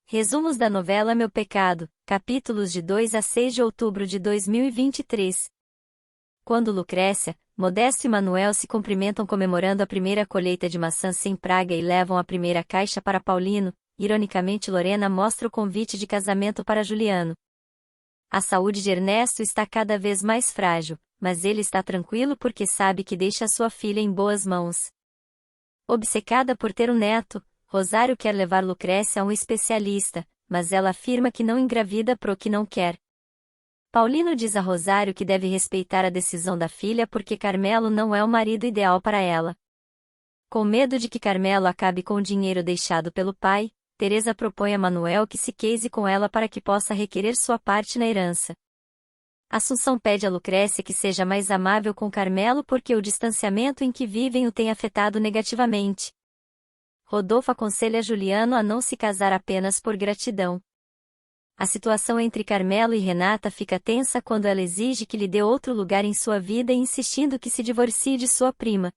Resumos da novela Meu Pecado, capítulos de 2 a 6 de outubro de 2023. Quando Lucrécia, Modesto e Manuel se cumprimentam comemorando a primeira colheita de maçãs sem praga e levam a primeira caixa para Paulino, ironicamente Lorena mostra o convite de casamento para Juliano. A saúde de Ernesto está cada vez mais frágil, mas ele está tranquilo porque sabe que deixa sua filha em boas mãos. Obcecada por ter um neto, Rosário quer levar Lucrécia a um especialista, mas ela afirma que não engravida porque não quer. Paulino diz a Rosário que deve respeitar a decisão da filha porque Carmelo não é o marido ideal para ela. Com medo de que Carmelo acabe com o dinheiro deixado pelo pai, Teresa propõe a Manuel que se case com ela para que possa requerer sua parte na herança. Assunção pede a Lucrécia que seja mais amável com Carmelo porque o distanciamento em que vivem o tem afetado negativamente. Rodolfo aconselha Juliano a não se casar apenas por gratidão. A situação entre Carmelo e Renata fica tensa quando ela exige que lhe dê outro lugar em sua vida e insistindo que se divorcie de sua prima.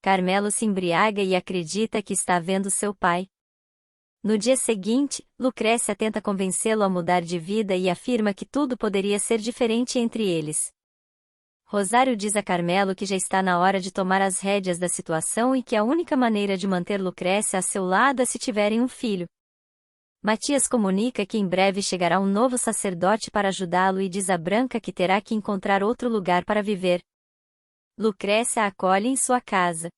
Carmelo se embriaga e acredita que está vendo seu pai. No dia seguinte, Lucrécia tenta convencê-lo a mudar de vida e afirma que tudo poderia ser diferente entre eles. Rosário diz a Carmelo que já está na hora de tomar as rédeas da situação e que a única maneira de manter Lucrécia a seu lado é se tiverem um filho. Matias comunica que em breve chegará um novo sacerdote para ajudá-lo e diz a Branca que terá que encontrar outro lugar para viver. Lucrécia a acolhe em sua casa.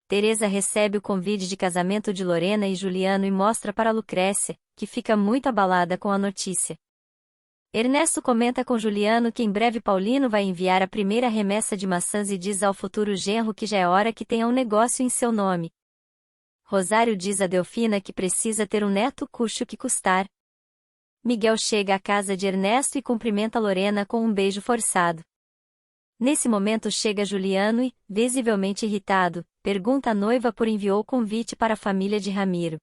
Teresa recebe o convite de casamento de Lorena e Juliano e mostra para Lucrécia, que fica muito abalada com a notícia. Ernesto comenta com Juliano que em breve Paulino vai enviar a primeira remessa de maçãs e diz ao futuro genro que já é hora que tenha um negócio em seu nome. Rosário diz a Delfina que precisa ter um neto custe o que custar. Miguel chega à casa de Ernesto e cumprimenta Lorena com um beijo forçado. Nesse momento chega Juliano e, visivelmente irritado, pergunta à noiva por enviou o convite para a família de Ramiro.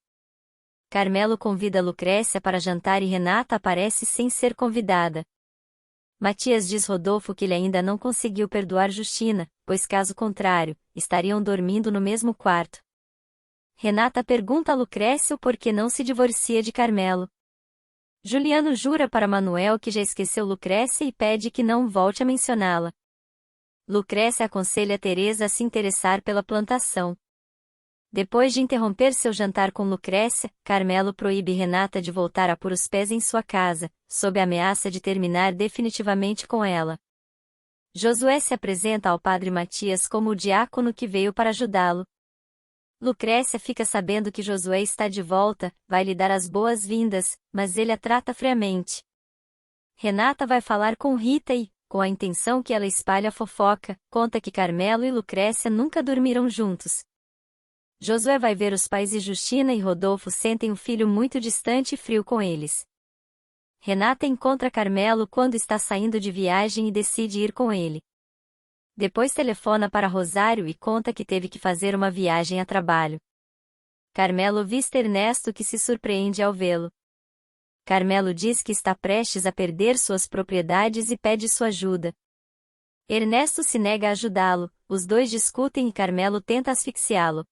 Carmelo convida Lucrécia para jantar e Renata aparece sem ser convidada. Matias diz Rodolfo que ele ainda não conseguiu perdoar Justina, pois caso contrário, estariam dormindo no mesmo quarto. Renata pergunta a Lucrécia o porquê não se divorcia de Carmelo. Juliano jura para Manuel que já esqueceu Lucrécia e pede que não volte a mencioná-la. Lucrécia aconselha Teresa a se interessar pela plantação. Depois de interromper seu jantar com Lucrécia, Carmelo proíbe Renata de voltar a pôr os pés em sua casa, sob a ameaça de terminar definitivamente com ela. Josué se apresenta ao padre Matias como o diácono que veio para ajudá-lo. Lucrécia fica sabendo que Josué está de volta, vai lhe dar as boas-vindas, mas ele a trata friamente. Renata vai falar com Rita e, com a intenção que ela espalhe a fofoca, conta que Carmelo e Lucrécia nunca dormiram juntos. Josué vai ver os pais e Justina e Rodolfo sentem o filho muito distante e frio com eles. Renata encontra Carmelo quando está saindo de viagem e decide ir com ele. Depois telefona para Rosário e conta que teve que fazer uma viagem a trabalho. Carmelo vista Ernesto que se surpreende ao vê-lo. Carmelo diz que está prestes a perder suas propriedades e pede sua ajuda. Ernesto se nega a ajudá-lo, os dois discutem e Carmelo tenta asfixiá-lo.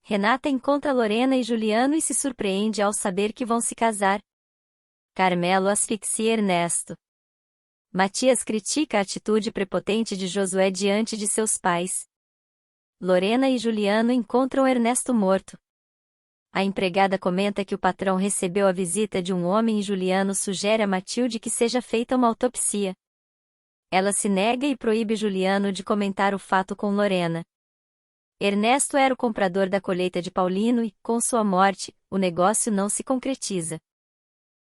Renata encontra Lorena e Juliano e se surpreende ao saber que vão se casar. Carmelo asfixia Ernesto. Matias critica a atitude prepotente de Josué diante de seus pais. Lorena e Juliano encontram Ernesto morto. A empregada comenta que o patrão recebeu a visita de um homem e Juliano sugere a Matilde que seja feita uma autopsia. Ela se nega e proíbe Juliano de comentar o fato com Lorena. Ernesto era o comprador da colheita de Paulino e, com sua morte, o negócio não se concretiza.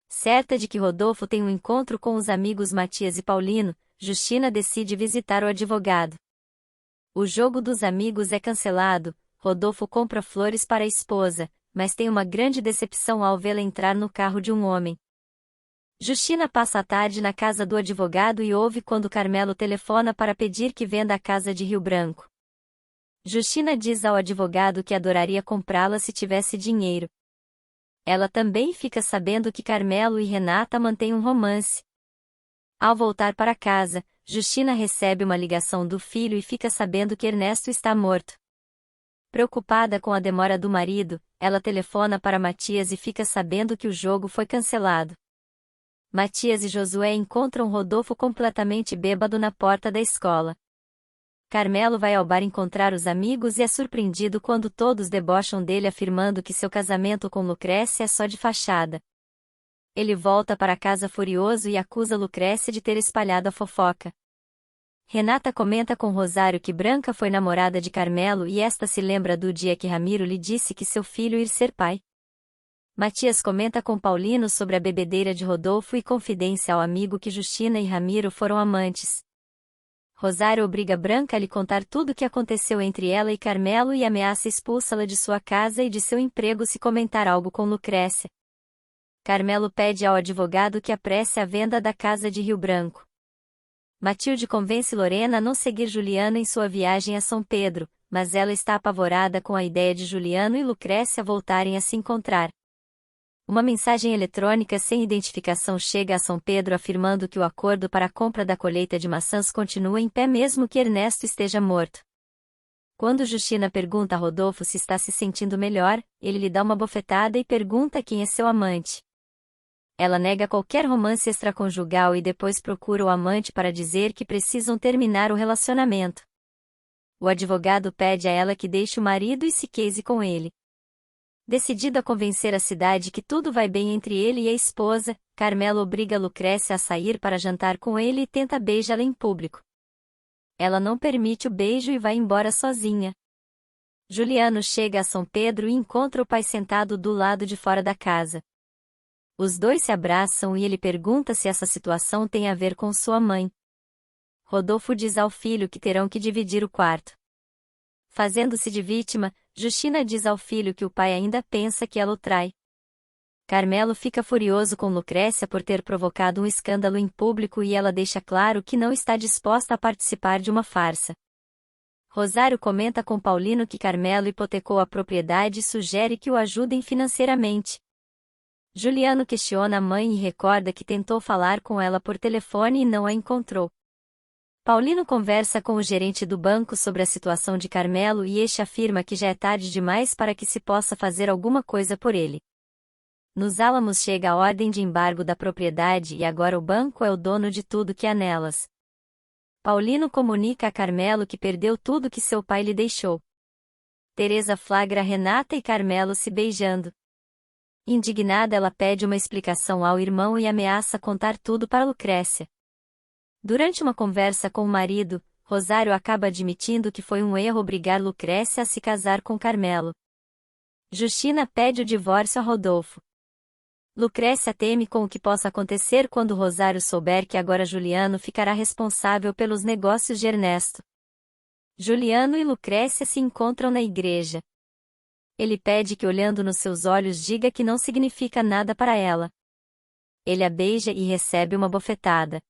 Certa de que Rodolfo tem um encontro com os amigos Matias e Paulino, Justina decide visitar o advogado. O jogo dos amigos é cancelado, Rodolfo compra flores para a esposa, mas tem uma grande decepção ao vê-la entrar no carro de um homem. Justina passa a tarde na casa do advogado e ouve quando Carmelo telefona para pedir que venda a casa de Rio Branco. Justina diz ao advogado que adoraria comprá-la se tivesse dinheiro. Ela também fica sabendo que Carmelo e Renata mantêm um romance. Ao voltar para casa, Justina recebe uma ligação do filho e fica sabendo que Ernesto está morto. Preocupada com a demora do marido, ela telefona para Matias e fica sabendo que o jogo foi cancelado. Matias e Josué encontram Rodolfo completamente bêbado na porta da escola. Carmelo vai ao bar encontrar os amigos e é surpreendido quando todos debocham dele afirmando que seu casamento com Lucrécia é só de fachada. Ele volta para casa furioso e acusa Lucrécia de ter espalhado a fofoca. Renata comenta com Rosário que Branca foi namorada de Carmelo e esta se lembra do dia que Ramiro lhe disse que seu filho ir ser pai. Matias comenta com Paulino sobre a bebedeira de Rodolfo e confidencia ao amigo que Justina e Ramiro foram amantes. Rosário obriga Branca a lhe contar tudo o que aconteceu entre ela e Carmelo e ameaça expulsá-la de sua casa e de seu emprego se comentar algo com Lucrécia. Carmelo pede ao advogado que apresse a venda da casa de Rio Branco. Matilde convence Lorena a não seguir Juliano em sua viagem a São Pedro, mas ela está apavorada com a ideia de Juliano e Lucrécia voltarem a se encontrar. Uma mensagem eletrônica sem identificação chega a São Pedro afirmando que o acordo para a compra da colheita de maçãs continua em pé mesmo que Ernesto esteja morto. Quando Justina pergunta a Rodolfo se está se sentindo melhor, ele lhe dá uma bofetada e pergunta quem é seu amante. Ela nega qualquer romance extraconjugal e depois procura o amante para dizer que precisam terminar o relacionamento. O advogado pede a ela que deixe o marido e se case com ele. Decidido a convencer a cidade que tudo vai bem entre ele e a esposa, Carmelo obriga Lucrécia a sair para jantar com ele e tenta beijá-la em público. Ela não permite o beijo e vai embora sozinha. Juliano chega a São Pedro e encontra o pai sentado do lado de fora da casa. Os dois se abraçam e ele pergunta se essa situação tem a ver com sua mãe. Rodolfo diz ao filho que terão que dividir o quarto. Fazendo-se de vítima, Justina diz ao filho que o pai ainda pensa que ela o trai. Carmelo fica furioso com Lucrécia por ter provocado um escândalo em público e ela deixa claro que não está disposta a participar de uma farsa. Rosário comenta com Paulino que Carmelo hipotecou a propriedade e sugere que o ajudem financeiramente. Juliano questiona a mãe e recorda que tentou falar com ela por telefone e não a encontrou. Paulino conversa com o gerente do banco sobre a situação de Carmelo e este afirma que já é tarde demais para que se possa fazer alguma coisa por ele. Nos Álamos chega a ordem de embargo da propriedade e agora o banco é o dono de tudo que há nelas. Paulino comunica a Carmelo que perdeu tudo que seu pai lhe deixou. Teresa flagra Renata e Carmelo se beijando. Indignada, ela pede uma explicação ao irmão e ameaça contar tudo para Lucrécia. Durante uma conversa com o marido, Rosário acaba admitindo que foi um erro obrigar Lucrécia a se casar com Carmelo. Justina pede o divórcio a Rodolfo. Lucrécia teme com o que possa acontecer quando Rosário souber que agora Juliano ficará responsável pelos negócios de Ernesto. Juliano e Lucrécia se encontram na igreja. Ele pede que olhando nos seus olhos diga que não significa nada para ela. Ele a beija e recebe uma bofetada.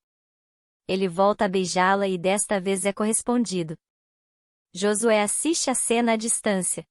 Ele volta a beijá-la e desta vez é correspondido. Josué assiste a cena à distância.